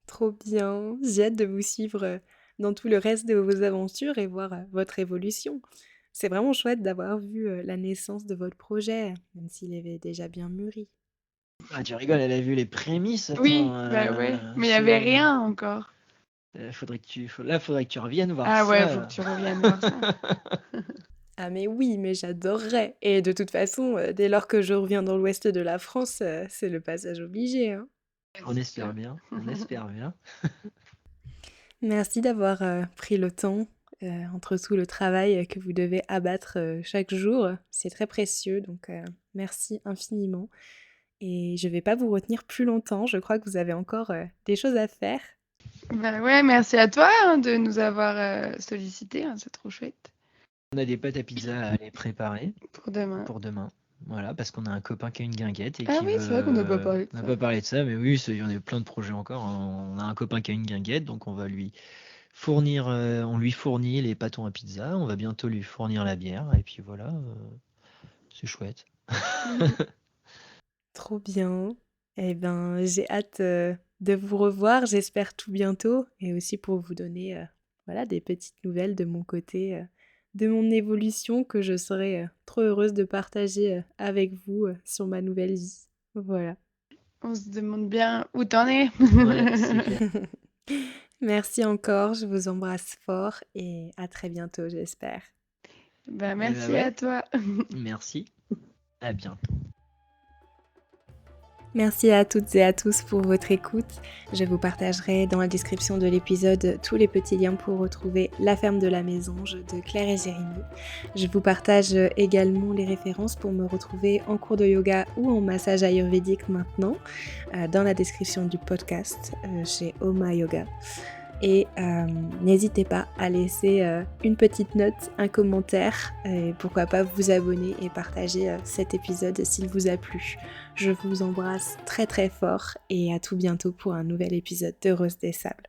Trop bien, j'ai hâte de vous suivre dans tout le reste de vos aventures et voir votre évolution. C'est vraiment chouette d'avoir vu la naissance de votre projet, même s'il avait déjà bien mûri. Ah, tu rigoles, elle a vu les prémices. Oui, ouais. Mais il n'y avait rien encore. Faudrait que tu reviennes voir ça. Ah ouais, faut que tu reviennes voir ça. Ah mais oui, mais j'adorerais. Et de toute façon, dès lors que je reviens dans l'ouest de la France, c'est le passage obligé, hein. On espère bien, on espère bien. Merci d'avoir pris le temps entre tout le travail que vous devez abattre chaque jour. C'est très précieux, donc merci infiniment. Et je ne vais pas vous retenir plus longtemps. Je crois que vous avez encore des choses à faire. Bah ouais, merci à toi de nous avoir sollicité, c'est trop chouette. On a des pâtes à pizza à aller préparer Pour demain. pour demain. Voilà, parce qu'on a un copain qui a une guinguette et Ah qui oui, veut. c'est vrai qu'on n'a pas parlé de On n'a ça. pas parlé de ça, mais oui, il y en a plein de projets encore. On a un copain qui a une guinguette, donc on va lui fournir, on lui fournit les pâtons à pizza. On va bientôt lui fournir la bière, et puis voilà, c'est chouette. Trop bien. Eh ben, j'ai hâte de vous revoir. J'espère tout bientôt. Et aussi pour vous donner voilà, des petites nouvelles de mon côté, de mon évolution que je serai trop heureuse de partager avec vous sur ma nouvelle vie. Voilà. On se demande bien où t'en es. Ouais, c'est clair. Merci encore. Je vous embrasse fort et à très bientôt, j'espère. Bah, merci ouais. à toi. Merci. À bientôt. Merci à toutes et à tous pour votre écoute. Je vous partagerai dans la description de l'épisode tous les petits liens pour retrouver La ferme de la mésange de Claire et Jérémy. Je vous partage également les références pour me retrouver en cours de yoga ou en massage ayurvédique maintenant dans la description du podcast chez Oma Yoga. Et n'hésitez pas à laisser une petite note, un commentaire, et pourquoi pas vous abonner et partager cet épisode s'il vous a plu. Je vous embrasse très très fort et à tout bientôt pour un nouvel épisode de Rose des Sables.